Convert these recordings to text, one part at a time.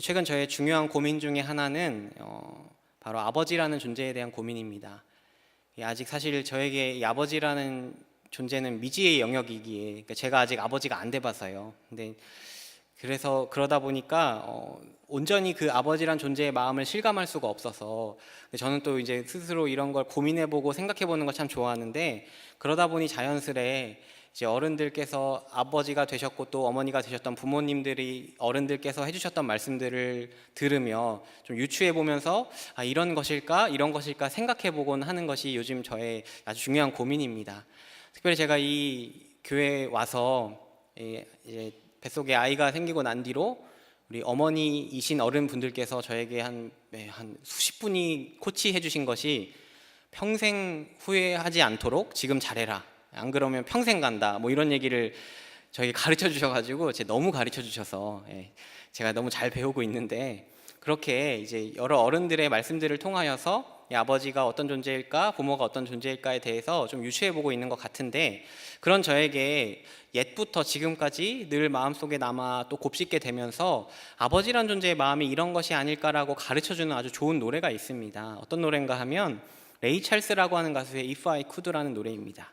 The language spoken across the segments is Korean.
최근 저의 중요한 고민 중에 하나는 바로 아버지라는 존재에 대한 고민입니다. 아직 사실 저에게 이 아버지라는 존재는 미지의 영역이기에, 그러니까 제가 아직 아버지가 안 돼봐서요. 근데 그래서 그러다 보니까 온전히 그 아버지란 존재의 마음을 실감할 수가 없어서, 저는 또 이제 스스로 이런 걸 고민해보고 생각해보는 걸 참 좋아하는데, 그러다 보니 자연스레 이제 어른들께서 아버지가 되셨고 또 어머니가 되셨던 부모님들이 어른들께서 해주셨던 말씀들을 들으며 좀 유추해 보면서 이런 것일까 이런 것일까 생각해 보곤 하는 것이 요즘 저의 아주 중요한 고민입니다. 특별히 제가 이 교회에 와서 이제 뱃속에 아이가 생기고 난 뒤로 우리 어머니이신 어른분들께서 저에게 한 수십 분이 코치해 주신 것이, 평생 후회하지 않도록 지금 잘해라, 안 그러면 평생 간다, 뭐 이런 얘기를 저에게 가르쳐 주셔가지고 너무 가르쳐 주셔서 제가 너무 잘 배우고 있는데, 그렇게 이제 여러 어른들의 말씀들을 통하여서 아버지가 어떤 존재일까, 부모가 어떤 존재일까에 대해서 좀 유추해보고 있는 것 같은데, 그런 저에게 옛부터 지금까지 늘 마음속에 남아 또 곱씹게 되면서 아버지란 존재의 마음이 이런 것이 아닐까라고 가르쳐주는 아주 좋은 노래가 있습니다. 어떤 노래인가 하면 레이 찰스라고 하는 가수의 If I Could라는 노래입니다.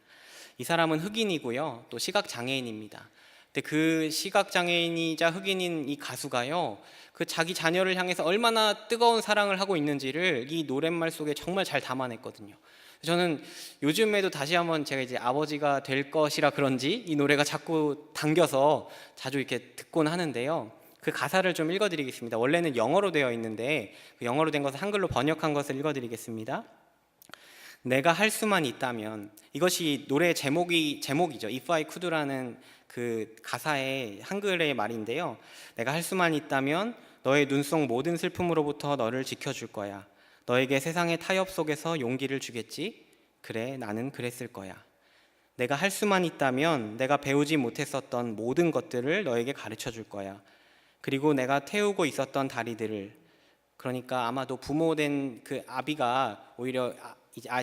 이 사람은 흑인이고요, 또 시각장애인입니다. 근데 그 시각장애인이자 흑인인 이 가수가요, 그 자기 자녀를 향해서 얼마나 뜨거운 사랑을 하고 있는지를 이 노랫말 속에 정말 잘 담아냈거든요. 저는 요즘에도 다시 한번 제가 이제 아버지가 될 것이라 그런지 이 노래가 자꾸 당겨서 자주 이렇게 듣곤 하는데요. 그 가사를 좀 읽어드리겠습니다. 원래는 영어로 되어 있는데 그 영어로 된 것을 한글로 번역한 것을 읽어드리겠습니다. 내가 할 수만 있다면, 이것이 노래 제목이죠. If I Could라는 그 가사의 한글의 말인데요. 내가 할 수만 있다면 너의 눈 속 모든 슬픔으로부터 너를 지켜줄 거야. 너에게 세상의 타협 속에서 용기를 주겠지. 그래, 나는 그랬을 거야. 내가 할 수만 있다면 내가 배우지 못했었던 모든 것들을 너에게 가르쳐 줄 거야. 그리고 내가 태우고 있었던 다리들을, 그러니까 아마도 부모된 그 아비가 오히려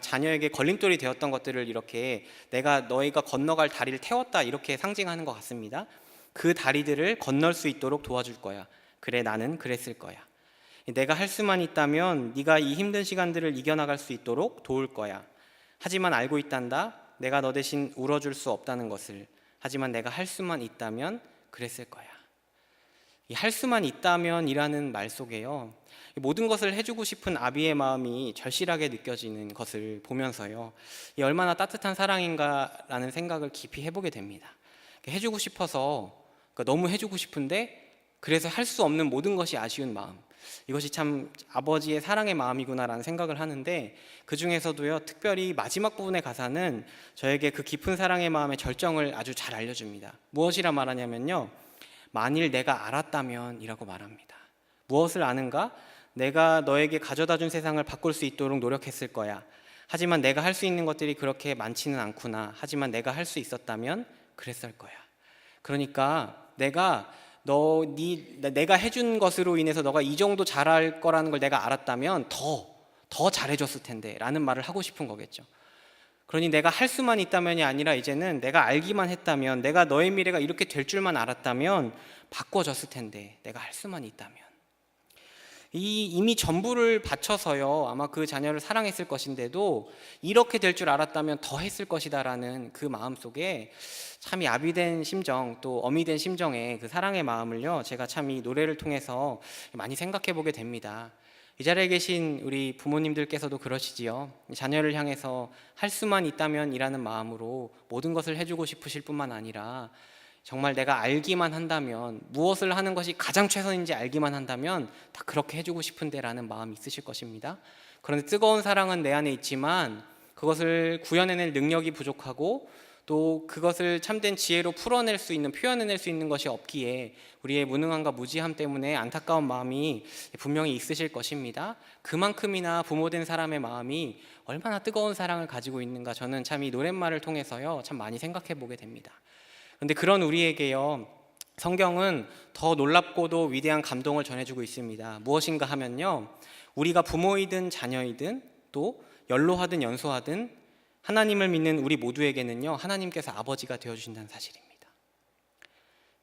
자녀에게 걸림돌이 되었던 것들을 이렇게 내가 너희가 건너갈 다리를 태웠다, 이렇게 상징하는 것 같습니다. 그 다리들을 건널 수 있도록 도와줄 거야. 그래, 나는 그랬을 거야. 내가 할 수만 있다면 네가 이 힘든 시간들을 이겨나갈 수 있도록 도울 거야. 하지만 알고 있단다. 내가 너 대신 울어줄 수 없다는 것을. 하지만 내가 할 수만 있다면 그랬을 거야. 이 할 수만 있다면 이라는 말 속에요, 모든 것을 해주고 싶은 아비의 마음이 절실하게 느껴지는 것을 보면서요, 이 얼마나 따뜻한 사랑인가라는 생각을 깊이 해보게 됩니다. 해주고 싶어서, 그러니까 너무 해주고 싶은데 그래서 할 수 없는 모든 것이 아쉬운 마음, 이것이 참 아버지의 사랑의 마음이구나라는 생각을 하는데, 그 중에서도요, 특별히 마지막 부분의 가사는 저에게 그 깊은 사랑의 마음의 절정을 아주 잘 알려줍니다. 무엇이라 말하냐면요, 만일 내가 알았다면 이라고 말합니다. 무엇을 아는가? 내가 너에게 가져다 준 세상을 바꿀 수 있도록 노력했을 거야. 하지만 내가 할 수 있는 것들이 그렇게 많지는 않구나. 하지만 내가 할 수 있었다면 그랬을 거야. 그러니까 내가 해준 것으로 인해서 너가 이 정도 잘할 거라는 걸 내가 알았다면 더 잘해줬을 텐데 라는 말을 하고 싶은 거겠죠. 그러니 내가 할 수만 있다면이 아니라 이제는 내가 알기만 했다면, 내가 너의 미래가 이렇게 될 줄만 알았다면 바꿔줬을 텐데, 내가 할 수만 있다면. 이미 전부를 바쳐서요, 아마 그 자녀를 사랑했을 것인데도 이렇게 될 줄 알았다면 더 했을 것이다라는 그 마음 속에 참 이 아비된 심정, 또 어미된 심정의 그 사랑의 마음을요, 제가 참 이 노래를 통해서 많이 생각해 보게 됩니다. 이 자리에 계신 우리 부모님들께서도 그러시지요. 자녀를 향해서 할 수만 있다면 이라는 마음으로 모든 것을 해주고 싶으실 뿐만 아니라, 정말 내가 알기만 한다면, 무엇을 하는 것이 가장 최선인지 알기만 한다면 다 그렇게 해주고 싶은데 라는 마음이 있으실 것입니다. 그런데 뜨거운 사랑은 내 안에 있지만 그것을 구현해낼 능력이 부족하고, 또 그것을 참된 지혜로 풀어낼 수 있는, 표현해낼 수 있는 것이 없기에 우리의 무능함과 무지함 때문에 안타까운 마음이 분명히 있으실 것입니다. 그만큼이나 부모된 사람의 마음이 얼마나 뜨거운 사랑을 가지고 있는가, 저는 참 이 노랫말을 통해서요, 참 많이 생각해 보게 됩니다. 그런데 그런 우리에게요, 성경은 더 놀랍고도 위대한 감동을 전해주고 있습니다. 무엇인가 하면요, 우리가 부모이든 자녀이든 또 연로하든 연소하든 하나님을 믿는 우리 모두에게는요, 하나님께서 아버지가 되어주신다는 사실입니다.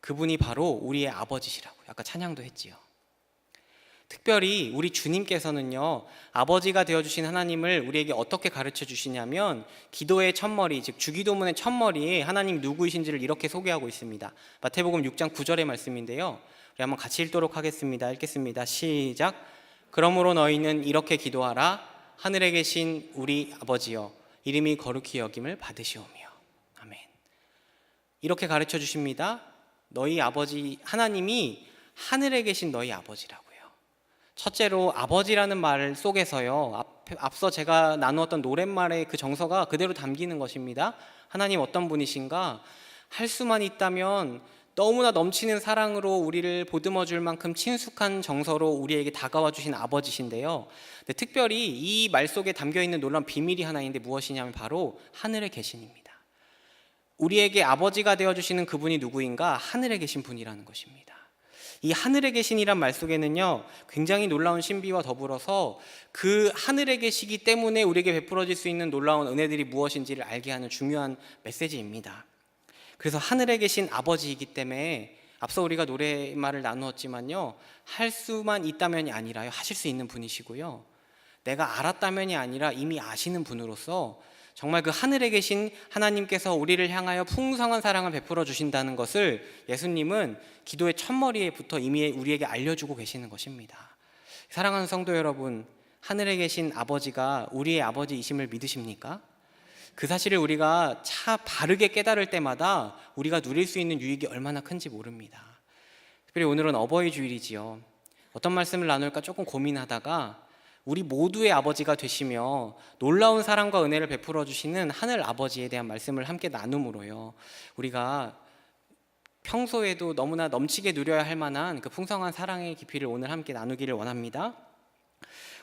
그분이 바로 우리의 아버지시라고요. 아까 찬양도 했지요. 특별히 우리 주님께서는요, 아버지가 되어주신 하나님을 우리에게 어떻게 가르쳐 주시냐면 기도의 첫머리, 즉 주기도문의 첫머리에 하나님 누구이신지를 이렇게 소개하고 있습니다. 마태복음 6장 9절의 말씀인데요, 우리 한번 같이 읽도록 하겠습니다. 읽겠습니다. 시작. 그러므로 너희는 이렇게 기도하라. 하늘에 계신 우리 아버지여, 이름이 거룩히 여김을 받으시오며. 아멘. 이렇게 가르쳐 주십니다. 너희 아버지 하나님이 하늘에 계신 너희 아버지라고요. 첫째로 아버지라는 말 속에서요, 앞서 제가 나누었던 노랫말의 그 정서가 그대로 담기는 것입니다. 하나님 어떤 분이신가? 할 수만 있다면 너무나 넘치는 사랑으로 우리를 보듬어 줄 만큼 친숙한 정서로 우리에게 다가와 주신 아버지신데요, 특별히 이 말 속에 담겨있는 놀라운 비밀이 하나 있는데 무엇이냐면 바로 하늘에 계신입니다. 우리에게 아버지가 되어주시는 그분이 누구인가? 하늘에 계신 분이라는 것입니다. 이 하늘에 계신이란 말 속에는요, 굉장히 놀라운 신비와 더불어서 그 하늘에 계시기 때문에 우리에게 베풀어질 수 있는 놀라운 은혜들이 무엇인지를 알게 하는 중요한 메시지입니다. 그래서 하늘에 계신 아버지이기 때문에 앞서 우리가 노래말을 나누었지만요, 할 수만 있다면이 아니라요, 하실 수 있는 분이시고요, 내가 알았다면이 아니라 이미 아시는 분으로서 정말 그 하늘에 계신 하나님께서 우리를 향하여 풍성한 사랑을 베풀어 주신다는 것을 예수님은 기도의 첫머리에부터 이미 우리에게 알려주고 계시는 것입니다. 사랑하는 성도 여러분, 하늘에 계신 아버지가 우리의 아버지이심을 믿으십니까? 그 사실을 우리가 바르게 깨달을 때마다 우리가 누릴 수 있는 유익이 얼마나 큰지 모릅니다. 특별히 오늘은 어버이 주일이지요. 어떤 말씀을 나눌까 조금 고민하다가 우리 모두의 아버지가 되시며 놀라운 사랑과 은혜를 베풀어 주시는 하늘 아버지에 대한 말씀을 함께 나눔으로요, 우리가 평소에도 너무나 넘치게 누려야 할 만한 그 풍성한 사랑의 깊이를 오늘 함께 나누기를 원합니다.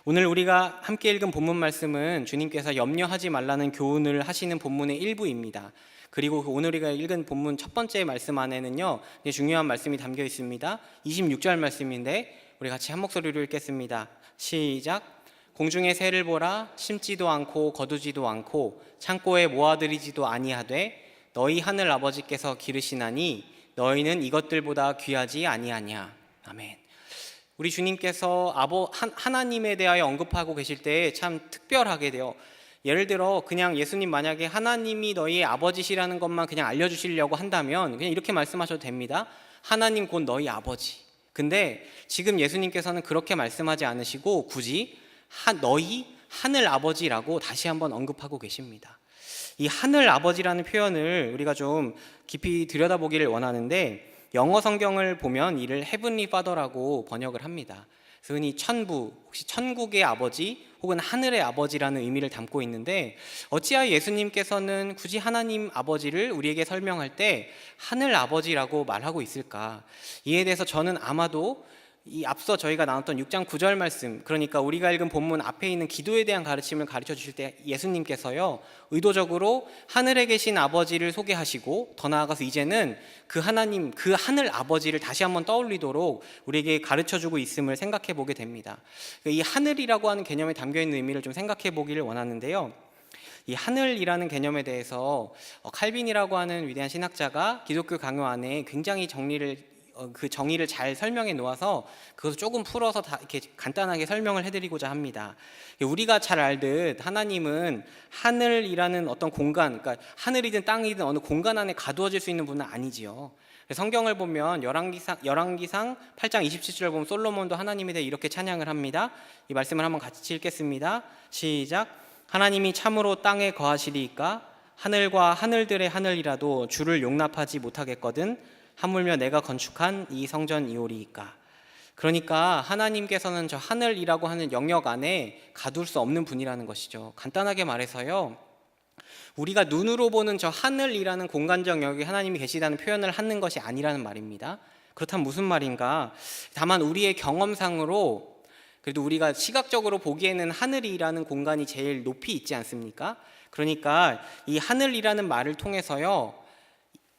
오늘 우리가 함께 읽은 본문 말씀은 주님께서 염려하지 말라는 교훈을 하시는 본문의 일부입니다. 그리고 오늘 우리가 읽은 본문 첫 번째 말씀 안에는요, 중요한 말씀이 담겨 있습니다. 26절 말씀인데 우리 같이 한 목소리로 읽겠습니다. 시작. 공중의 새를 보라. 심지도 않고 거두지도 않고 창고에 모아들이지도 아니하되 너희 하늘 아버지께서 기르시나니 너희는 이것들보다 귀하지 아니하냐. 아멘. 우리 주님께서 하나님에 대하여 언급하고 계실 때 참 특별하게 돼요. 예를 들어 그냥 예수님 만약에 하나님이 너희의 아버지시라는 것만 그냥 알려주시려고 한다면 그냥 이렇게 말씀하셔도 됩니다. 하나님 곧 너희 아버지. 근데 지금 예수님께서는 그렇게 말씀하지 않으시고 굳이 너희 하늘 아버지라고 다시 한번 언급하고 계십니다. 이 하늘 아버지라는 표현을 우리가 좀 깊이 들여다보기를 원하는데, 영어 성경을 보면 이를 Heavenly Father라고 번역을 합니다. 그래서 흔히 천부, 혹시 천국의 아버지 혹은 하늘의 아버지라는 의미를 담고 있는데, 어찌하여 예수님께서는 굳이 하나님 아버지를 우리에게 설명할 때 하늘 아버지라고 말하고 있을까? 이에 대해서 저는 아마도 이 앞서 저희가 나눴던 6장 9절 말씀, 그러니까 우리가 읽은 본문 앞에 있는 기도에 대한 가르침을 가르쳐 주실 때 예수님께서요, 의도적으로 하늘에 계신 아버지를 소개하시고 더 나아가서 이제는 그 하나님, 그 하늘 아버지를 다시 한번 떠올리도록 우리에게 가르쳐 주고 있음을 생각해 보게 됩니다. 이 하늘이라고 하는 개념에 담겨 있는 의미를 좀 생각해 보기를 원하는데요, 이 하늘이라는 개념에 대해서 칼빈이라고 하는 위대한 신학자가 기독교 강요 안에 굉장히 그 정의를 잘 설명해 놓아서 그것을 조금 풀어서 이렇게 간단하게 설명을 해드리고자 합니다. 우리가 잘 알듯 하나님은 하늘이라는 어떤 공간, 그러니까 하늘이든 땅이든 어느 공간 안에 가두어질 수 있는 분은 아니지요. 성경을 보면 열왕기상 8장 27절 보면 솔로몬도 하나님에 대해 이렇게 찬양을 합니다. 이 말씀을 한번 같이 읽겠습니다. 시작. 하나님이 참으로 땅에 거하시리이까? 하늘과 하늘들의 하늘이라도 주를 용납하지 못하겠거든. 하물며 내가 건축한 이 성전이오리이까. 그러니까 하나님께서는 저 하늘이라고 하는 영역 안에 가둘 수 없는 분이라는 것이죠. 간단하게 말해서요, 우리가 눈으로 보는 저 하늘이라는 공간적 영역에 하나님이 계시다는 표현을 하는 것이 아니라는 말입니다. 그렇다면 무슨 말인가? 다만 우리의 경험상으로 그래도 우리가 시각적으로 보기에는 하늘이라는 공간이 제일 높이 있지 않습니까? 그러니까 이 하늘이라는 말을 통해서요,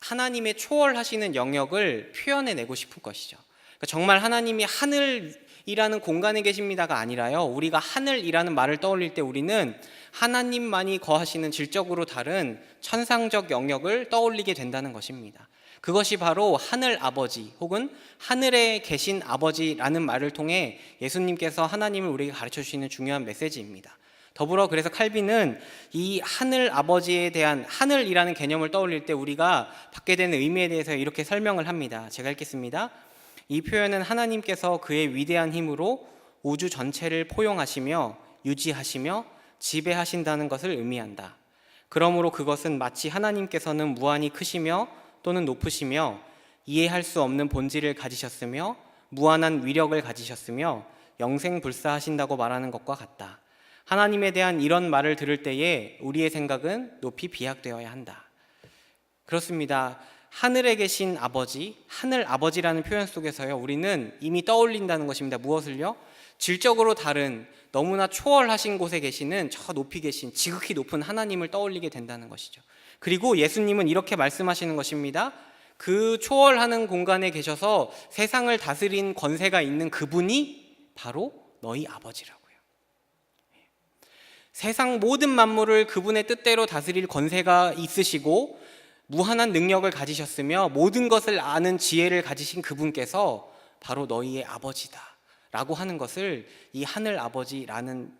하나님의 초월하시는 영역을 표현해내고 싶은 것이죠. 그러니까 정말 하나님이 하늘 이라는 공간에 계십니다가 아니라요, 우리가 하늘이라는 말을 떠올릴 때 우리는 하나님만이 거하시는 질적으로 다른 천상적 영역을 떠올리게 된다는 것입니다. 그것이 바로 하늘 아버지 혹은 하늘에 계신 아버지라는 말을 통해 예수님께서 하나님을 우리에게 가르쳐 주시는 중요한 메시지입니다. 더불어 그래서 칼빈은 이 하늘 아버지에 대한 하늘이라는 개념을 떠올릴 때 우리가 받게 되는 의미에 대해서 이렇게 설명을 합니다. 제가 읽겠습니다. 이 표현은 하나님께서 그의 위대한 힘으로 우주 전체를 포용하시며 유지하시며 지배하신다는 것을 의미한다. 그러므로 그것은 마치 하나님께서는 무한히 크시며 또는 높으시며 이해할 수 없는 본질을 가지셨으며 무한한 위력을 가지셨으며 영생불사하신다고 말하는 것과 같다. 하나님에 대한 이런 말을 들을 때에 우리의 생각은 높이 비약되어야 한다. 그렇습니다. 하늘에 계신 아버지, 하늘 아버지라는 표현 속에서요, 우리는 이미 떠올린다는 것입니다. 무엇을요? 질적으로 다른 너무나 초월하신 곳에 계시는 저 높이 계신 지극히 높은 하나님을 떠올리게 된다는 것이죠. 그리고 예수님은 이렇게 말씀하시는 것입니다. 그 초월하는 공간에 계셔서 세상을 다스린 권세가 있는 그분이 바로 너희 아버지라고요. 세상 모든 만물을 그분의 뜻대로 다스릴 권세가 있으시고 무한한 능력을 가지셨으며 모든 것을 아는 지혜를 가지신 그분께서 바로 너희의 아버지다 라고 하는 것을 이 하늘 아버지라는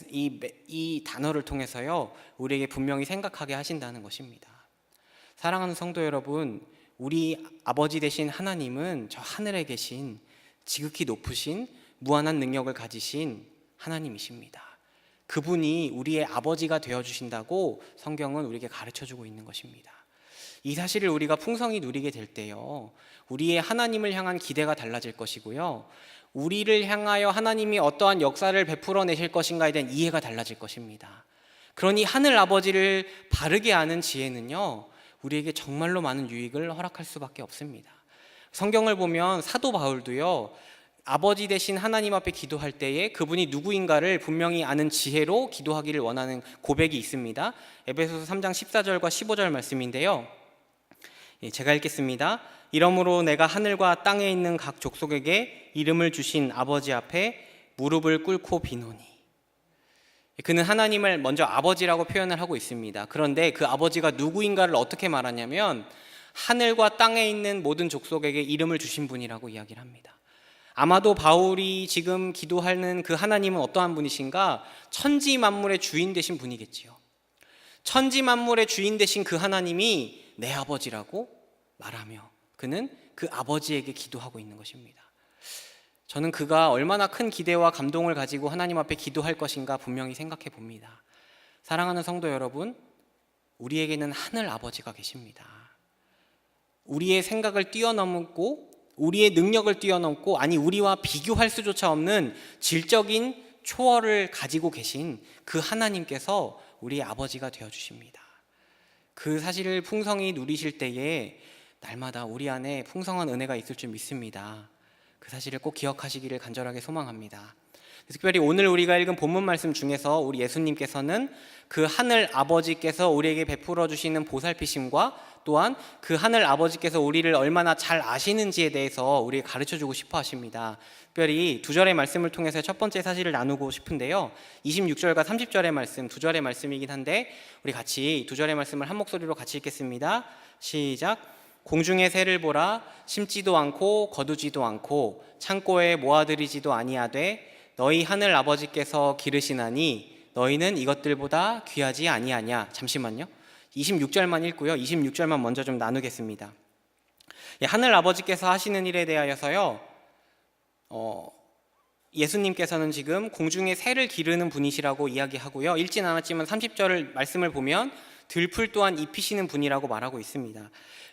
이 단어를 통해서요, 우리에게 분명히 생각하게 하신다는 것입니다. 사랑하는 성도 여러분, 우리 아버지 되신 하나님은 저 하늘에 계신 지극히 높으신 무한한 능력을 가지신 하나님이십니다. 그분이 우리의 아버지가 되어주신다고 성경은 우리에게 가르쳐주고 있는 것입니다. 이 사실을 우리가 풍성히 누리게 될 때요, 우리의 하나님을 향한 기대가 달라질 것이고요, 우리를 향하여 하나님이 어떠한 역사를 베풀어 내실 것인가에 대한 이해가 달라질 것입니다. 그러니 하늘 아버지를 바르게 아는 지혜는요, 우리에게 정말로 많은 유익을 허락할 수밖에 없습니다. 성경을 보면 사도 바울도요, 아버지 되신 하나님 앞에 기도할 때에 그분이 누구인가를 분명히 아는 지혜로 기도하기를 원하는 고백이 있습니다. 에베소서 3장 14절과 15절 말씀인데요, 제가 읽겠습니다. 이러므로 내가 하늘과 땅에 있는 각 족속에게 이름을 주신 아버지 앞에 무릎을 꿇고 비노니. 그는 하나님을 먼저 아버지라고 표현을 하고 있습니다. 그런데 그 아버지가 누구인가를 어떻게 말하냐면 하늘과 땅에 있는 모든 족속에게 이름을 주신 분이라고 이야기를 합니다. 아마도 바울이 지금 기도하는 그 하나님은 어떠한 분이신가? 천지 만물의 주인 되신 분이겠지요. 천지 만물의 주인 되신 그 하나님이 내 아버지라고 말하며 그는 그 아버지에게 기도하고 있는 것입니다. 저는 그가 얼마나 큰 기대와 감동을 가지고 하나님 앞에 기도할 것인가 분명히 생각해 봅니다. 사랑하는 성도 여러분, 우리에게는 하늘 아버지가 계십니다. 우리의 생각을 뛰어넘고 우리의 능력을 뛰어넘고, 아니 우리와 비교할 수조차 없는 질적인 초월을 가지고 계신 그 하나님께서 우리의 아버지가 되어주십니다. 그 사실을 풍성히 누리실 때에 날마다 우리 안에 풍성한 은혜가 있을 줄 믿습니다. 그 사실을 꼭 기억하시기를 간절하게 소망합니다. 특별히 오늘 우리가 읽은 본문 말씀 중에서 우리 예수님께서는 그 하늘 아버지께서 우리에게 베풀어 주시는 보살피심과 또한 그 하늘 아버지께서 우리를 얼마나 잘 아시는지에 대해서 우리에게 가르쳐주고 싶어 하십니다. 특별히 두 절의 말씀을 통해서 첫 번째 사실을 나누고 싶은데요, 26절과 30절의 말씀, 두 절의 말씀이긴 한데 우리 같이 두 절의 말씀을 한 목소리로 같이 읽겠습니다. 시작. 공중의 새를 보라. 심지도 않고 거두지도 않고 창고에 모아들이지도 아니하되 너희 하늘 아버지께서 기르시나니 너희는 이것들보다 귀하지 아니하냐. 잠시만요, 26절만 읽고요, 26절만 먼저 좀 나누겠습니다. 하늘 아버지께서 하시는 일에 대하여서요, 예수님께서는 지금 공중의 새를 기르는 분이시라고 이야기하고요, 읽진 않았지만 30절 말씀을 보면 들풀 또한 입히시는 분이라고 말하고 있습니다.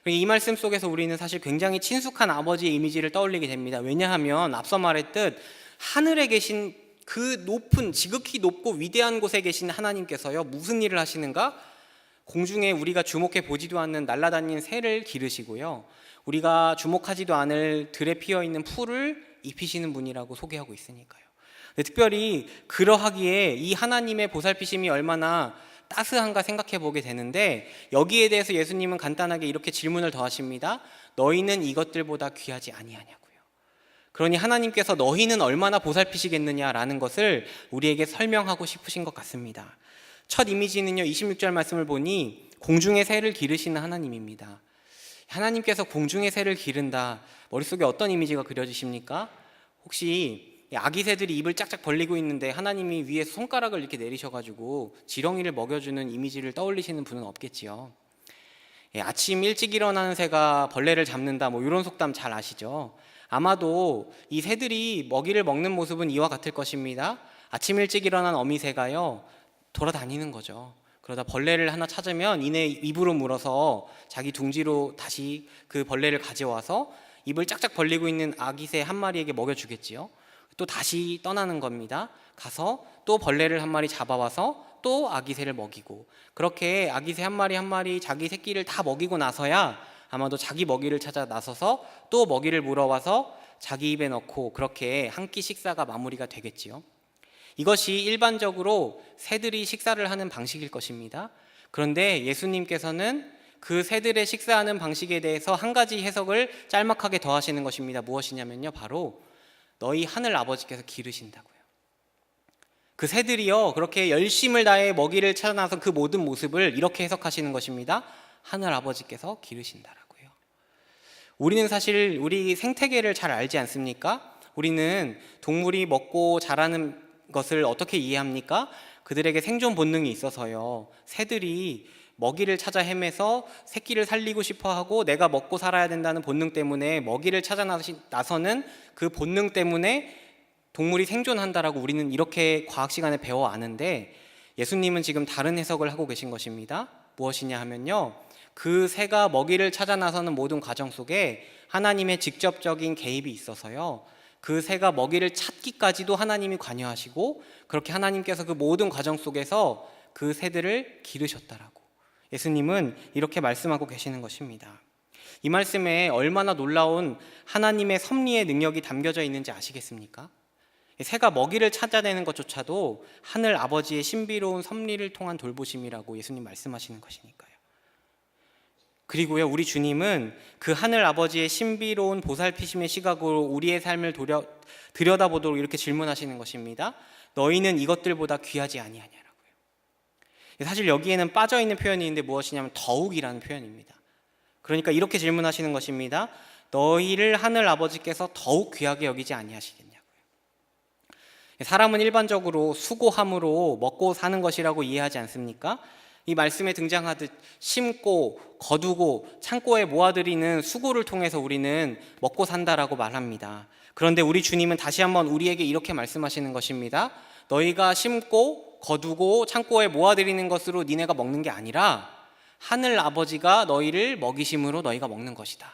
이 말씀 속에서 우리는 사실 굉장히 친숙한 아버지의 이미지를 떠올리게 됩니다. 왜냐하면 앞서 말했듯 하늘에 계신 그 높은, 지극히 높고 위대한 곳에 계신 하나님께서요, 무슨 일을 하시는가? 공중에 우리가 주목해 보지도 않는 날아다니는 새를 기르시고요, 우리가 주목하지도 않을 들에 피어있는 풀을 입히시는 분이라고 소개하고 있으니까요. 특별히 그러하기에 이 하나님의 보살피심이 얼마나 따스한가 생각해 보게 되는데, 여기에 대해서 예수님은 간단하게 이렇게 질문을 더하십니다. 너희는 이것들보다 귀하지 아니하냐고요. 그러니 하나님께서 너희는 얼마나 보살피시겠느냐라는 것을 우리에게 설명하고 싶으신 것 같습니다. 첫 이미지는요, 26절 말씀을 보니 공중의 새를 기르시는 하나님입니다. 하나님께서 공중의 새를 기른다. 머릿속에 어떤 이미지가 그려지십니까? 혹시 아기 새들이 입을 짝짝 벌리고 있는데 하나님이 위에서 손가락을 이렇게 내리셔가지고 지렁이를 먹여주는 이미지를 떠올리시는 분은 없겠지요. 아침 일찍 일어나는 새가 벌레를 잡는다, 뭐 이런 속담 잘 아시죠? 아마도 이 새들이 먹이를 먹는 모습은 이와 같을 것입니다. 아침 일찍 일어난 어미새가요, 돌아다니는 거죠. 그러다 벌레를 하나 찾으면 이내 입으로 물어서 자기 둥지로 다시 그 벌레를 가져와서 입을 짝짝 벌리고 있는 아기새 한 마리에게 먹여주겠지요. 또 다시 떠나는 겁니다. 가서 또 벌레를 한 마리 잡아와서 또 아기새를 먹이고, 그렇게 아기새 한 마리 한 마리 자기 새끼를 다 먹이고 나서야 아마도 자기 먹이를 찾아 나서서 또 먹이를 물어와서 자기 입에 넣고, 그렇게 한 끼 식사가 마무리가 되겠지요. 이것이 일반적으로 새들이 식사를 하는 방식일 것입니다. 그런데 예수님께서는 그 새들의 식사하는 방식에 대해서 한 가지 해석을 짤막하게 더하시는 것입니다. 무엇이냐면요, 바로 너희 하늘 아버지께서 기르신다고요. 그 새들이요, 그렇게 열심을 다해 먹이를 찾아나서 그 모든 모습을 이렇게 해석하시는 것입니다. 하늘 아버지께서 기르신다라고요. 우리는 사실 우리 생태계를 잘 알지 않습니까? 우리는 동물이 먹고 자라는 것을 어떻게 이해합니까? 그들에게 생존 본능이 있어서요, 새들이 먹이를 찾아 헤매서 새끼를 살리고 싶어 하고 내가 먹고 살아야 된다는 본능 때문에 먹이를 찾아 나서는 그 본능 때문에 동물이 생존한다라고 우리는 이렇게 과학 시간에 배워 아는데, 예수님은 지금 다른 해석을 하고 계신 것입니다. 무엇이냐 하면요, 그 새가 먹이를 찾아 나서는 모든 과정 속에 하나님의 직접적인 개입이 있어서요, 그 새가 먹이를 찾기까지도 하나님이 관여하시고, 그렇게 하나님께서 그 모든 과정 속에서 그 새들을 기르셨다라고 예수님은 이렇게 말씀하고 계시는 것입니다. 이 말씀에 얼마나 놀라운 하나님의 섭리의 능력이 담겨져 있는지 아시겠습니까? 새가 먹이를 찾아내는 것조차도 하늘 아버지의 신비로운 섭리를 통한 돌보심이라고 예수님 말씀하시는 것이니까요. 그리고요, 우리 주님은 그 하늘 아버지의 신비로운 보살피심의 시각으로 우리의 삶을 들여다보도록 이렇게 질문하시는 것입니다. 너희는 이것들보다 귀하지 아니하냐라고요. 사실 여기에는 빠져있는 표현이 있는데 무엇이냐면 더욱이라는 표현입니다. 그러니까 이렇게 질문하시는 것입니다. 너희를 하늘 아버지께서 더욱 귀하게 여기지 아니하시겠냐고요. 사람은 일반적으로 수고함으로 먹고 사는 것이라고 이해하지 않습니까? 이 말씀에 등장하듯 심고 거두고 창고에 모아들이는 수고를 통해서 우리는 먹고 산다라고 말합니다. 그런데 우리 주님은 다시 한번 우리에게 이렇게 말씀하시는 것입니다. 너희가 심고 거두고 창고에 모아들이는 것으로 니네가 먹는 게 아니라 하늘 아버지가 너희를 먹이심으로 너희가 먹는 것이다.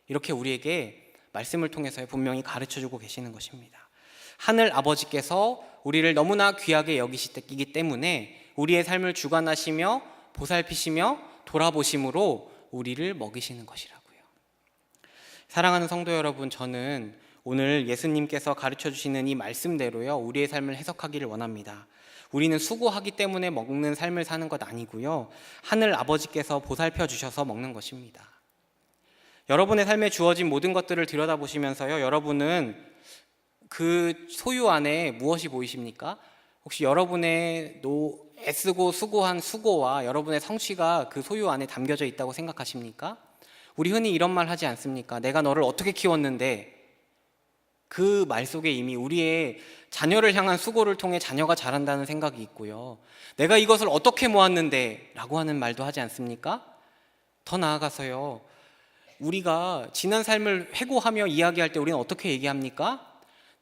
이렇게 우리에게 말씀을 통해서 분명히 가르쳐주고 계시는 것입니다. 하늘 아버지께서 우리를 너무나 귀하게 여기시기 때문에 우리의 삶을 주관하시며 보살피시며 돌아보심으로 우리를 먹이시는 것이라고요. 사랑하는 성도 여러분, 저는 오늘 예수님께서 가르쳐 주시는 이 말씀대로요, 우리의 삶을 해석하기를 원합니다. 우리는 수고하기 때문에 먹는 삶을 사는 것 아니고요, 하늘 아버지께서 보살펴 주셔서 먹는 것입니다. 여러분의 삶에 주어진 모든 것들을 들여다보시면서요, 여러분은 그 소유 안에 무엇이 보이십니까? 혹시 여러분의 애쓰고 수고한 수고와 여러분의 성취가 그 소유 안에 담겨져 있다고 생각하십니까? 우리 흔히 이런 말 하지 않습니까? 내가 너를 어떻게 키웠는데, 그 말 속에 이미 우리의 자녀를 향한 수고를 통해 자녀가 자란다는 생각이 있고요, 내가 이것을 어떻게 모았는데 라고 하는 말도 하지 않습니까? 더 나아가서요, 우리가 지난 삶을 회고하며 이야기할 때 우리는 어떻게 얘기합니까?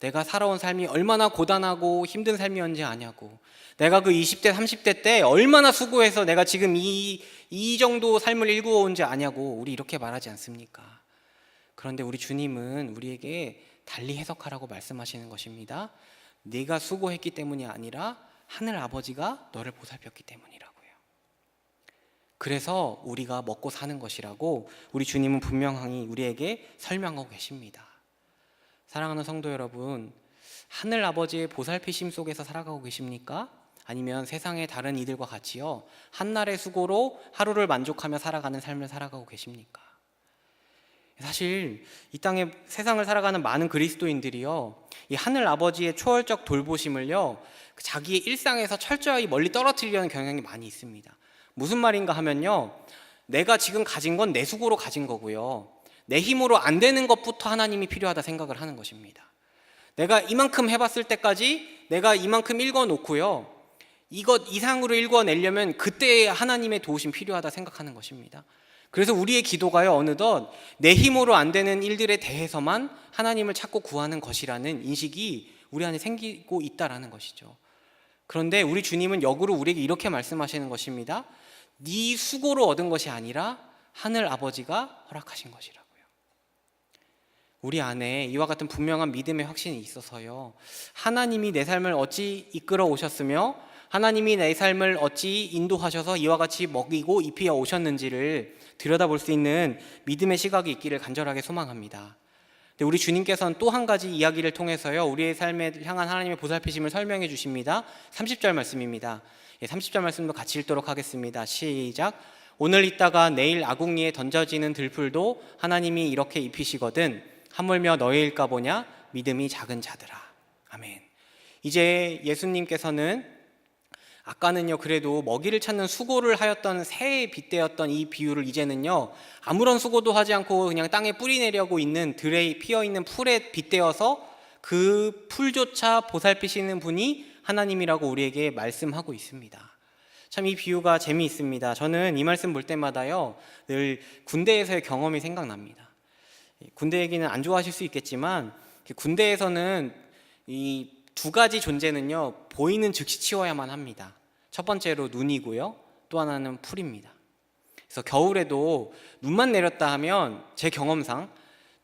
내가 살아온 삶이 얼마나 고단하고 힘든 삶이었는지 아냐고, 내가 그 20대 30대 때 얼마나 수고해서 내가 지금 이 정도 삶을 일구어온지 아냐고 우리 이렇게 말하지 않습니까? 그런데 우리 주님은 우리에게 달리 해석하라고 말씀하시는 것입니다. 네가 수고했기 때문이 아니라 하늘 아버지가 너를 보살폈기 때문이라고요. 그래서 우리가 먹고 사는 것이라고 우리 주님은 분명히 우리에게 설명하고 계십니다. 사랑하는 성도 여러분, 하늘 아버지의 보살피심 속에서 살아가고 계십니까? 아니면 세상의 다른 이들과 같이요, 한날의 수고로 하루를 만족하며 살아가는 삶을 살아가고 계십니까? 사실 이 땅에 세상을 살아가는 많은 그리스도인들이요, 이 하늘 아버지의 초월적 돌보심을요, 자기의 일상에서 철저히 멀리 떨어뜨리려는 경향이 많이 있습니다. 무슨 말인가 하면요, 내가 지금 가진 건 내 수고로 가진 거고요, 내 힘으로 안 되는 것부터 하나님이 필요하다 생각을 하는 것입니다. 내가 이만큼 해봤을 때까지 내가 이만큼 읽어놓고요, 이것 이상으로 읽어내려면 그때 하나님의 도우심 필요하다 생각하는 것입니다. 그래서 우리의 기도가요, 어느덧 내 힘으로 안 되는 일들에 대해서만 하나님을 찾고 구하는 것이라는 인식이 우리 안에 생기고 있다라는 것이죠. 그런데 우리 주님은 역으로 우리에게 이렇게 말씀하시는 것입니다. 네 수고로 얻은 것이 아니라 하늘 아버지가 허락하신 것이라고요. 우리 안에 이와 같은 분명한 믿음의 확신이 있어서요, 하나님이 내 삶을 어찌 이끌어 오셨으며 하나님이 내 삶을 어찌 인도하셔서 이와 같이 먹이고 입히어 오셨는지를 들여다볼 수 있는 믿음의 시각이 있기를 간절하게 소망합니다. 근데 우리 주님께서는 또 한 가지 이야기를 통해서요, 우리의 삶에 향한 하나님의 보살피심을 설명해 주십니다. 30절 말씀입니다. 30절 말씀도 같이 읽도록 하겠습니다. 시작. 오늘 있다가 내일 아궁이에 던져지는 들풀도 하나님이 이렇게 입히시거든 하물며 너희일까 보냐 믿음이 작은 자들아. 아멘. 이제 예수님께서는 아까는요, 그래도 먹이를 찾는 수고를 하였던 새에 빗대었던 이 비유를 이제는요, 아무런 수고도 하지 않고 그냥 땅에 뿌리 내려고 있는 들에 피어있는 풀에 빗대어서 그 풀조차 보살피시는 분이 하나님이라고 우리에게 말씀하고 있습니다. 참 이 비유가 재미있습니다. 저는 이 말씀 볼 때마다요, 늘 군대에서의 경험이 생각납니다. 군대 얘기는 안 좋아하실 수 있겠지만, 군대에서는 이 두 가지 존재는요, 보이는 즉시 치워야만 합니다. 첫 번째로 눈이고요, 또 하나는 풀입니다. 그래서 겨울에도 눈만 내렸다 하면 제 경험상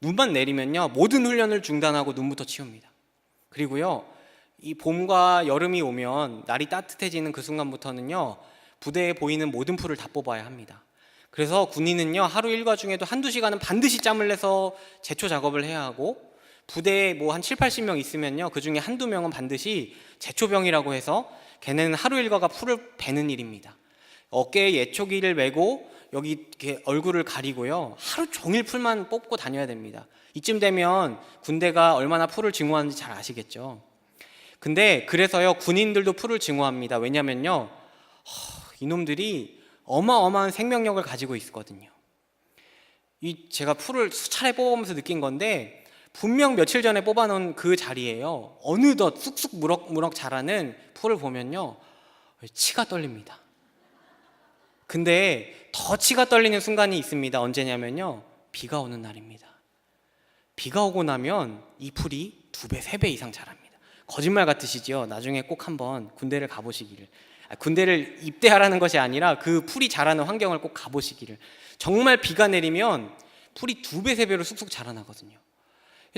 눈만 내리면요, 모든 훈련을 중단하고 눈부터 치웁니다. 그리고요, 이 봄과 여름이 오면 날이 따뜻해지는 그 순간부터는요, 부대에 보이는 모든 풀을 다 뽑아야 합니다. 그래서 군인은요, 하루 일과 중에도 한두 시간은 반드시 짬을 내서 제초 작업을 해야 하고, 부대에 뭐 한 7, 80명 있으면요, 그 중에 한두 명은 반드시 제초병이라고 해서 걔네는 하루 일과가 풀을 베는 일입니다. 어깨에 예초기를 메고 여기 이렇게 얼굴을 가리고요, 하루 종일 풀만 뽑고 다녀야 됩니다. 이쯤 되면 군대가 얼마나 풀을 증오하는지 잘 아시겠죠. 근데 그래서요, 군인들도 풀을 증오합니다. 왜냐면요, 이놈들이 어마어마한 생명력을 가지고 있거든요. 제가 풀을 수차례 뽑아보면서 느낀 건데, 분명 며칠 전에 뽑아놓은 그 자리에요, 어느덧 쑥쑥 무럭무럭 자라는 풀을 보면요, 치가 떨립니다. 근데 더 치가 떨리는 순간이 있습니다. 언제냐면요, 비가 오는 날입니다. 비가 오고 나면 이 풀이 2배, 3배 이상 자랍니다. 거짓말 같으시죠? 나중에 꼭 한번 군대를 가보시기를, 군대를 입대하라는 것이 아니라 그 풀이 자라는 환경을 꼭 가보시기를. 정말 비가 내리면 풀이 2배, 3배로 쑥쑥 자라나거든요.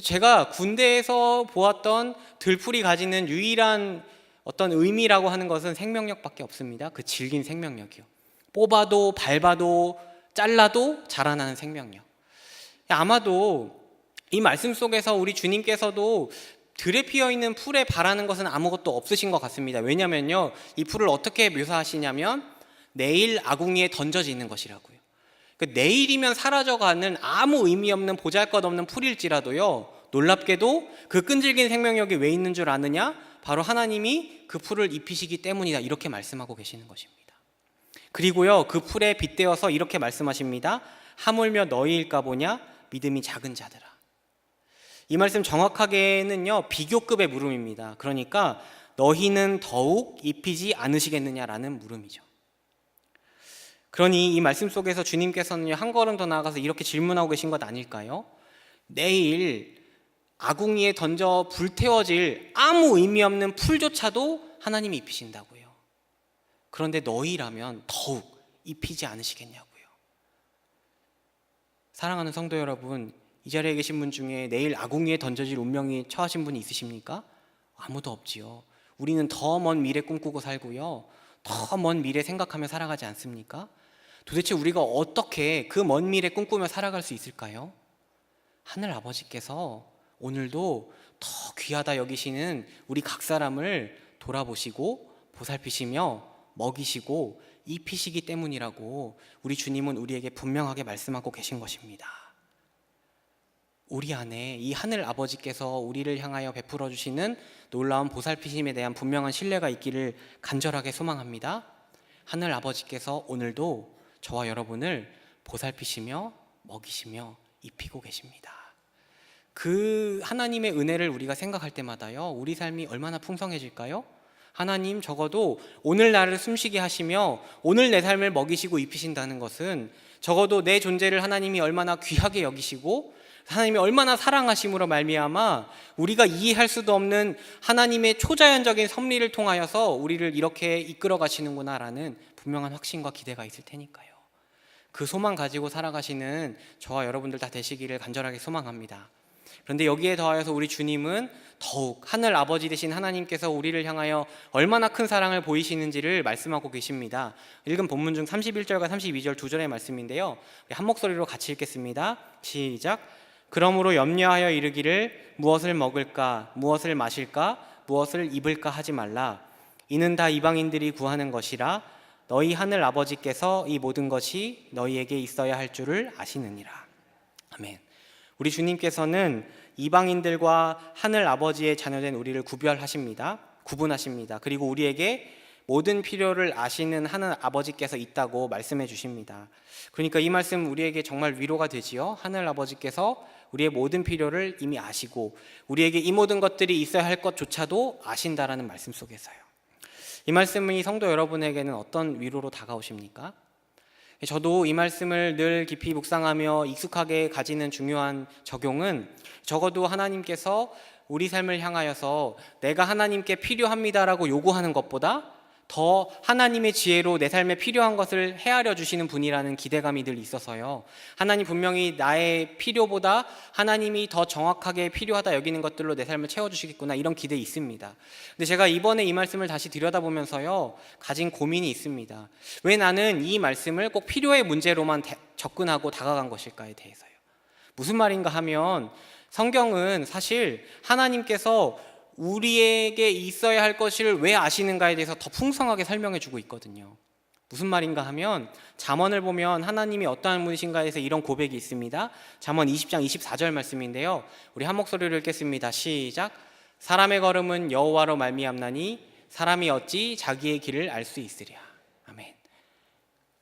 제가 군대에서 보았던 들풀이 가지는 유일한 어떤 의미라고 하는 것은 생명력밖에 없습니다. 그 질긴 생명력이요. 뽑아도 밟아도 잘라도 자라나는 생명력. 아마도 이 말씀 속에서 우리 주님께서도 들에 피어있는 풀에 바라는 것은 아무것도 없으신 것 같습니다. 왜냐면요, 이 풀을 어떻게 묘사하시냐면 내일 아궁이에 던져지는 것이라고요. 내일이면 사라져가는 아무 의미 없는 보잘것없는 풀일지라도요, 놀랍게도 그 끈질긴 생명력이 왜 있는 줄 아느냐? 바로 하나님이 그 풀을 입히시기 때문이다, 이렇게 말씀하고 계시는 것입니다. 그리고요, 그 풀에 빗대어서 이렇게 말씀하십니다. 하물며 너희일까 보냐 믿음이 작은 자들아. 이 말씀 정확하게는요, 비교급의 물음입니다. 그러니까 너희는 더욱 입히지 않으시겠느냐라는 물음이죠. 그러니 이 말씀 속에서 주님께서는 한 걸음 더 나아가서 이렇게 질문하고 계신 것 아닐까요? 내일 아궁이에 던져 불태워질 아무 의미 없는 풀조차도 하나님이 입히신다고요. 그런데 너희라면 더욱 입히지 않으시겠냐고요. 사랑하는 성도 여러분, 이 자리에 계신 분 중에 내일 아궁이에 던져질 운명이 처하신 분이 있으십니까? 아무도 없지요. 우리는 더 먼 미래 꿈꾸고 살고요, 더 먼 미래 생각하며 살아가지 않습니까? 도대체 우리가 어떻게 그 먼 미래 꿈꾸며 살아갈 수 있을까요? 하늘 아버지께서 오늘도 더 귀하다 여기시는 우리 각 사람을 돌아보시고 보살피시며 먹이시고 입히시기 때문이라고 우리 주님은 우리에게 분명하게 말씀하고 계신 것입니다. 우리 안에 이 하늘 아버지께서 우리를 향하여 베풀어 주시는 놀라운 보살피심에 대한 분명한 신뢰가 있기를 간절하게 소망합니다. 하늘 아버지께서 오늘도 저와 여러분을 보살피시며 먹이시며 입히고 계십니다. 그 하나님의 은혜를 우리가 생각할 때마다요, 우리 삶이 얼마나 풍성해질까요? 하나님, 적어도 오늘 나를 숨쉬게 하시며 오늘 내 삶을 먹이시고 입히신다는 것은 적어도 내 존재를 하나님이 얼마나 귀하게 여기시고 하나님이 얼마나 사랑하심으로 말미암아 우리가 이해할 수도 없는 하나님의 초자연적인 섭리를 통하여서 우리를 이렇게 이끌어 가시는구나라는 분명한 확신과 기대가 있을 테니까요. 그 소망 가지고 살아가시는 저와 여러분들 다 되시기를 간절하게 소망합니다. 그런데 여기에 더하여서 우리 주님은 더욱 하늘 아버지 되신 하나님께서 우리를 향하여 얼마나 큰 사랑을 보이시는지를 말씀하고 계십니다. 읽은 본문 중 31절과 32절 두 절의 말씀인데요, 우리 한 목소리로 같이 읽겠습니다. 시작. 그러므로 염려하여 이르기를 무엇을 먹을까, 무엇을 마실까, 무엇을 입을까 하지 말라. 이는 다 이방인들이 구하는 것이라. 너희 하늘 아버지께서 이 모든 것이 너희에게 있어야 할 줄을 아시느니라. 아멘. 우리 주님께서는 이방인들과 하늘 아버지의 자녀된 우리를 구분하십니다. 그리고 우리에게 모든 필요를 아시는 하늘 아버지께서 있다고 말씀해 주십니다. 그러니까 이 말씀 우리에게 정말 위로가 되지요. 하늘 아버지께서 우리의 모든 필요를 이미 아시고 우리에게 이 모든 것들이 있어야 할 것조차도 아신다라는 말씀 속에서요. 이 말씀이 성도 여러분에게는 어떤 위로로 다가오십니까? 저도 이 말씀을 늘 깊이 묵상하며 익숙하게 가지는 중요한 적용은, 적어도 하나님께서 우리 삶을 향하여서 내가 하나님께 필요합니다라고 요구하는 것보다 더 하나님의 지혜로 내 삶에 필요한 것을 헤아려 주시는 분이라는 기대감이 늘 있어서요, 하나님 분명히 나의 필요보다 하나님이 더 정확하게 필요하다 여기는 것들로 내 삶을 채워주시겠구나, 이런 기대에 있습니다. 근데 제가 이번에 이 말씀을 다시 들여다보면서요, 가진 고민이 있습니다. 왜 나는 이 말씀을 꼭 필요의 문제로만 접근하고 다가간 것일까에 대해서요. 무슨 말인가 하면, 성경은 사실 하나님께서 우리에게 있어야 할 것을 왜 아시는가에 대해서 더 풍성하게 설명해 주고 있거든요. 무슨 말인가 하면, 잠언을 보면 하나님이 어떠한 분이신가에 대해서 이런 고백이 있습니다. 잠언 20장 24절 말씀인데요, 우리 한 목소리로 읽겠습니다. 시작. 사람의 걸음은 여호와로 말미암나니 사람이 어찌 자기의 길을 알 수 있으랴. 아멘.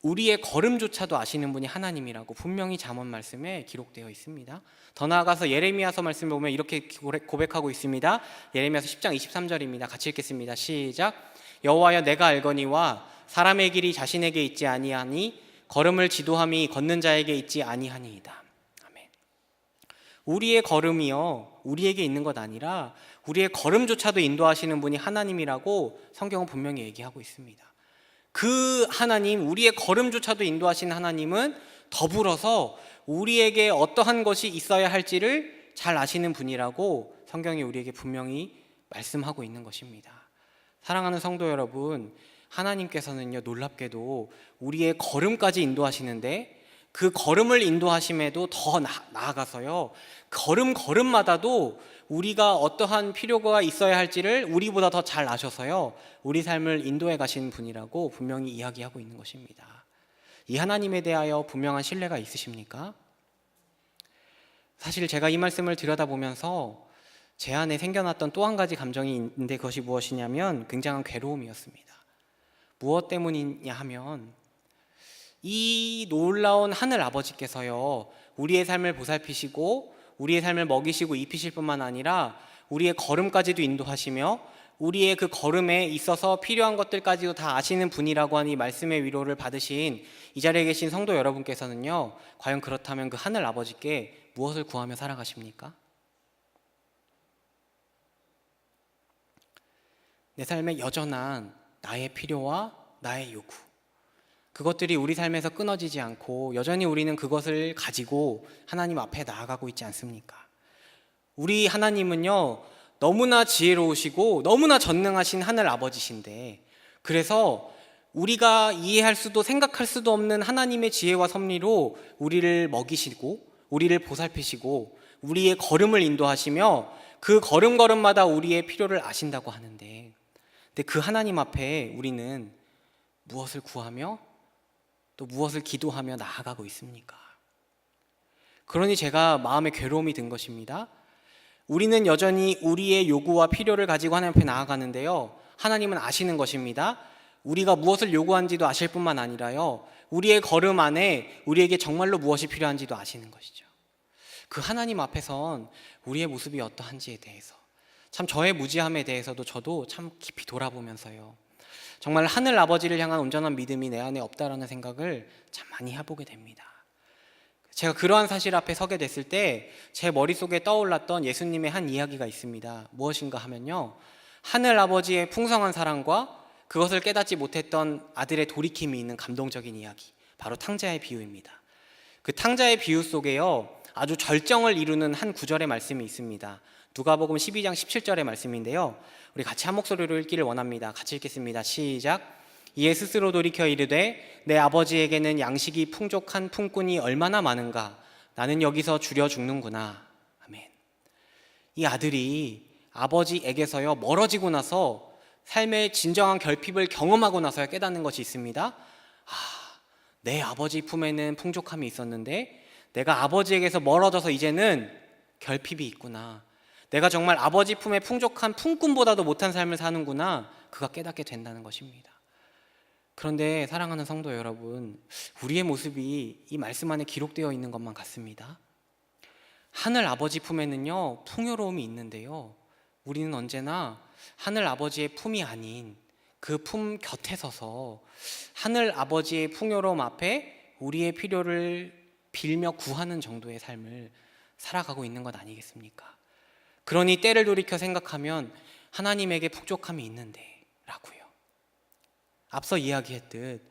우리의 걸음조차도 아시는 분이 하나님이라고 분명히 잠언 말씀에 기록되어 있습니다. 더 나아가서 예레미야서 말씀을 보면 이렇게 고백하고 있습니다. 예레미야서 10장 23절입니다. 같이 읽겠습니다. 시작. 여호와여, 내가 알거니와 사람의 길이 자신에게 있지 아니하니 걸음을 지도함이 걷는 자에게 있지 아니하니이다. 아멘. 우리의 걸음이요, 우리에게 있는 것 아니라 우리의 걸음조차도 인도하시는 분이 하나님이라고 성경은 분명히 얘기하고 있습니다. 그 하나님, 우리의 걸음조차도 인도하시는 하나님은 더불어서 우리에게 어떠한 것이 있어야 할지를 잘 아시는 분이라고 성경이 우리에게 분명히 말씀하고 있는 것입니다. 사랑하는 성도 여러분, 하나님께서는요, 놀랍게도 우리의 걸음까지 인도하시는데, 그 걸음을 인도하심에도 더 나아가서요, 걸음마다도 우리가 어떠한 필요가 있어야 할지를 우리보다 더 잘 아셔서요, 우리 삶을 인도해 가시는 분이라고 분명히 이야기하고 있는 것입니다. 이 하나님에 대하여 분명한 신뢰가 있으십니까? 사실 제가 이 말씀을 들여다보면서 제 안에 생겨났던 또 한 가지 감정이 있는데, 그것이 무엇이냐면 굉장한 괴로움이었습니다. 무엇 때문이냐 하면, 이 놀라운 하늘 아버지께서요, 우리의 삶을 보살피시고 우리의 삶을 먹이시고 입히실 뿐만 아니라 우리의 걸음까지도 인도하시며 우리의 그 걸음에 있어서 필요한 것들까지도 다 아시는 분이라고 하니 말씀의 위로를 받으신 이 자리에 계신 성도 여러분께서는요, 과연 그렇다면 그 하늘 아버지께 무엇을 구하며 살아가십니까? 내 삶에 여전한 나의 필요와 나의 요구, 그것들이 우리 삶에서 끊어지지 않고 여전히 우리는 그것을 가지고 하나님 앞에 나아가고 있지 않습니까? 우리 하나님은요, 너무나 지혜로우시고 너무나 전능하신 하늘 아버지신데, 그래서 우리가 이해할 수도 생각할 수도 없는 하나님의 지혜와 섭리로 우리를 먹이시고 우리를 보살피시고 우리의 걸음을 인도하시며 그 걸음걸음마다 우리의 필요를 아신다고 하는데, 근데 그 하나님 앞에 우리는 무엇을 구하며 또 무엇을 기도하며 나아가고 있습니까? 그러니 제가 마음에 괴로움이 든 것입니다. 우리는 여전히 우리의 요구와 필요를 가지고 하나님 앞에 나아가는데요, 하나님은 아시는 것입니다. 우리가 무엇을 요구한지도 아실 뿐만 아니라요, 우리의 걸음 안에 우리에게 정말로 무엇이 필요한지도 아시는 것이죠. 그 하나님 앞에선 우리의 모습이 어떠한지에 대해서, 참 저의 무지함에 대해서도 저도 참 깊이 돌아보면서요, 정말 하늘 아버지를 향한 온전한 믿음이 내 안에 없다라는 생각을 참 많이 해보게 됩니다. 제가 그러한 사실 앞에 서게 됐을 때 제 머릿속에 떠올랐던 예수님의 한 이야기가 있습니다. 무엇인가 하면요, 하늘 아버지의 풍성한 사랑과 그것을 깨닫지 못했던 아들의 돌이킴이 있는 감동적인 이야기, 바로 탕자의 비유입니다. 그 탕자의 비유 속에요, 아주 절정을 이루는 한 구절의 말씀이 있습니다. 누가복음 12장 17절의 말씀인데요, 우리 같이 한 목소리로 읽기를 원합니다. 같이 읽겠습니다. 시작. 이에 스스로 돌이켜 이르되 내 아버지에게는 양식이 풍족한 품꾼이 얼마나 많은가, 나는 여기서 줄여 죽는구나. 아멘. 이 아들이 아버지에게서요 멀어지고 나서 삶의 진정한 결핍을 경험하고 나서야 깨닫는 것이 있습니다. 내 아버지 품에는 풍족함이 있었는데 내가 아버지에게서 멀어져서 이제는 결핍이 있구나, 내가 정말 아버지 품에 풍족한 품꾼보다도 못한 삶을 사는구나, 그가 깨닫게 된다는 것입니다. 그런데 사랑하는 성도 여러분, 우리의 모습이 이 말씀 안에 기록되어 있는 것만 같습니다. 하늘 아버지 품에는요 풍요로움이 있는데요, 우리는 언제나 하늘 아버지의 품이 아닌 그 품 곁에 서서 하늘 아버지의 풍요로움 앞에 우리의 필요를 빌며 구하는 정도의 삶을 살아가고 있는 것 아니겠습니까? 그러니 때를 돌이켜 생각하면 하나님에게 풍족함이 있는데 라고요. 앞서 이야기했듯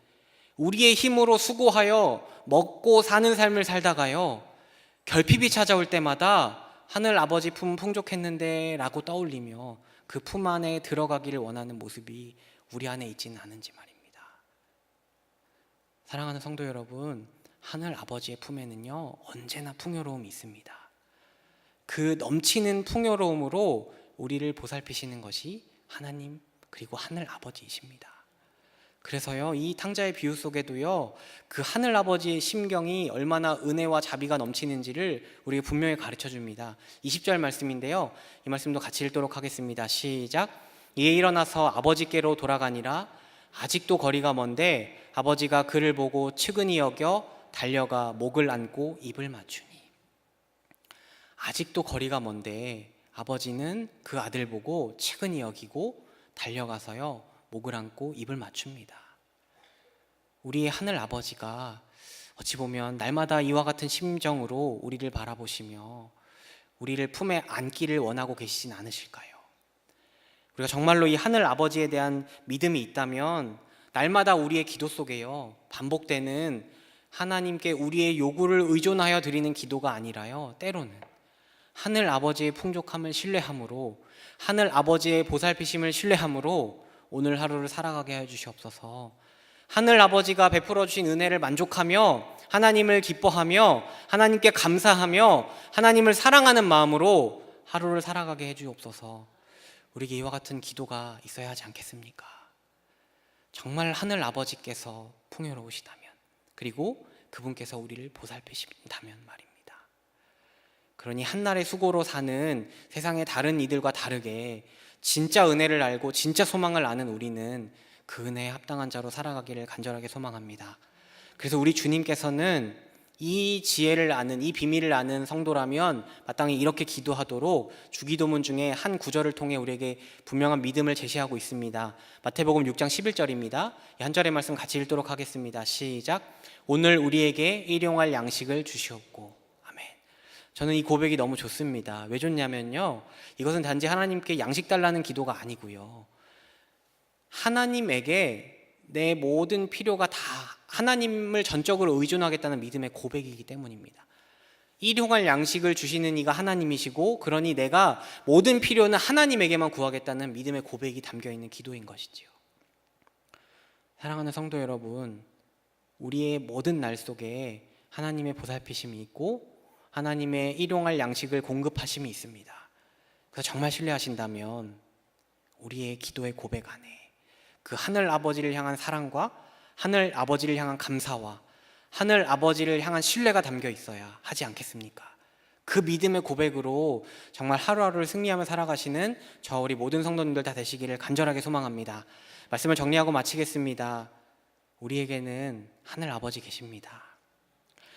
우리의 힘으로 수고하여 먹고 사는 삶을 살다가요, 결핍이 찾아올 때마다 하늘 아버지 품 풍족했는데 라고 떠올리며 그 품 안에 들어가기를 원하는 모습이 우리 안에 있지는 않은지 말입니다. 사랑하는 성도 여러분, 하늘 아버지의 품에는요 언제나 풍요로움이 있습니다. 그 넘치는 풍요로움으로 우리를 보살피시는 것이 하나님 그리고 하늘 아버지이십니다. 그래서요, 이 탕자의 비유 속에도요, 그 하늘 아버지의 심경이 얼마나 은혜와 자비가 넘치는지를 우리에게 분명히 가르쳐 줍니다. 20절 말씀인데요, 이 말씀도 같이 읽도록 하겠습니다. 시작. 이에 일어나서 아버지께로 돌아가니라. 아직도 거리가 먼데 아버지가 그를 보고 측은히 여겨 달려가 목을 안고 입을 맞추니. 아직도 거리가 먼데 아버지는 그 아들 보고 측은히 여기고 달려가서요 목을 안고 입을 맞춥니다. 우리의 하늘 아버지가 어찌 보면 날마다 이와 같은 심정으로 우리를 바라보시며 우리를 품에 안기를 원하고 계시진 않으실까요? 우리가 정말로 이 하늘 아버지에 대한 믿음이 있다면 날마다 우리의 기도 속에요 반복되는 하나님께 우리의 요구를 의존하여 드리는 기도가 아니라요, 때로는 하늘 아버지의 풍족함을 신뢰함으로, 하늘 아버지의 보살피심을 신뢰함으로 오늘 하루를 살아가게 해주시옵소서. 하늘 아버지가 베풀어 주신 은혜를 만족하며 하나님을 기뻐하며 하나님께 감사하며 하나님을 사랑하는 마음으로 하루를 살아가게 해주옵소서. 우리에게 이와 같은 기도가 있어야 하지 않겠습니까? 정말 하늘 아버지께서 풍요로우시다면, 그리고 그분께서 우리를 보살피신다면 말입니다. 그러니 한날의 수고로 사는 세상의 다른 이들과 다르게 진짜 은혜를 알고 진짜 소망을 아는 우리는 그 은혜에 합당한 자로 살아가기를 간절하게 소망합니다. 그래서 우리 주님께서는 이 지혜를 아는, 이 비밀을 아는 성도라면 마땅히 이렇게 기도하도록 주기도문 중에 한 구절을 통해 우리에게 분명한 믿음을 제시하고 있습니다. 마태복음 6장 11절입니다. 이 한 절의 말씀 같이 읽도록 하겠습니다. 시작. 오늘 우리에게 일용할 양식을 주시옵고. 저는 이 고백이 너무 좋습니다. 왜 좋냐면요, 이것은 단지 하나님께 양식 달라는 기도가 아니고요, 하나님에게 내 모든 필요가 다 하나님을 전적으로 의존하겠다는 믿음의 고백이기 때문입니다. 일용할 양식을 주시는 이가 하나님이시고, 그러니 내가 모든 필요는 하나님에게만 구하겠다는 믿음의 고백이 담겨있는 기도인 것이지요. 사랑하는 성도 여러분, 우리의 모든 날 속에 하나님의 보살피심이 있고 하나님의 일용할 양식을 공급하심이 있습니다. 그래서 정말 신뢰하신다면 우리의 기도의 고백 안에 그 하늘 아버지를 향한 사랑과 하늘 아버지를 향한 감사와 하늘 아버지를 향한 신뢰가 담겨 있어야 하지 않겠습니까? 그 믿음의 고백으로 정말 하루하루를 승리하며 살아가시는 저 우리 모든 성도님들 다 되시기를 간절하게 소망합니다. 말씀을 정리하고 마치겠습니다. 우리에게는 하늘 아버지 계십니다.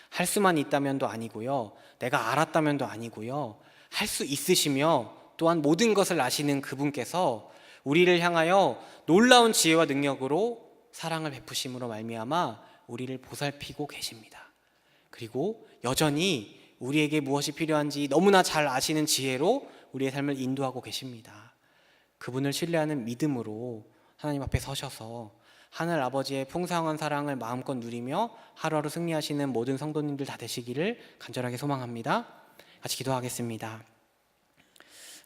할 수만 있다면도 아니고요, 내가 알았다면도 아니고요, 할 수 있으시며 또한 모든 것을 아시는 그분께서 우리를 향하여 놀라운 지혜와 능력으로 사랑을 베푸심으로 말미암아 우리를 보살피고 계십니다. 그리고 여전히 우리에게 무엇이 필요한지 너무나 잘 아시는 지혜로 우리의 삶을 인도하고 계십니다. 그분을 신뢰하는 믿음으로 하나님 앞에 서셔서 하늘 아버지의 풍성한 사랑을 마음껏 누리며 하루하루 승리하시는 모든 성도님들 다 되시기를 간절하게 소망합니다. 같이 기도하겠습니다.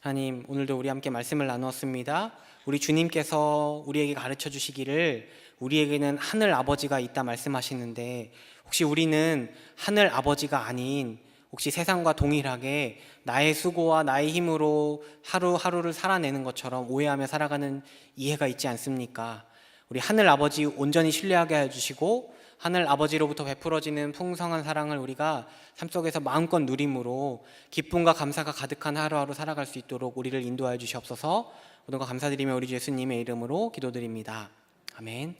하나님, 오늘도 우리 함께 말씀을 나누었습니다. 우리 주님께서 우리에게 가르쳐 주시기를 우리에게는 하늘 아버지가 있다 말씀하시는데, 혹시 우리는 하늘 아버지가 아닌 혹시 세상과 동일하게 나의 수고와 나의 힘으로 하루하루를 살아내는 것처럼 오해하며 살아가는 이해가 있지 않습니까? 우리 하늘 아버지 온전히 신뢰하게 해주시고 하늘 아버지로부터 베풀어지는 풍성한 사랑을 우리가 삶 속에서 마음껏 누림으로 기쁨과 감사가 가득한 하루하루 살아갈 수 있도록 우리를 인도하여 주시옵소서. 모든 것 감사드리며 우리 주 예수님의 이름으로 기도드립니다. 아멘.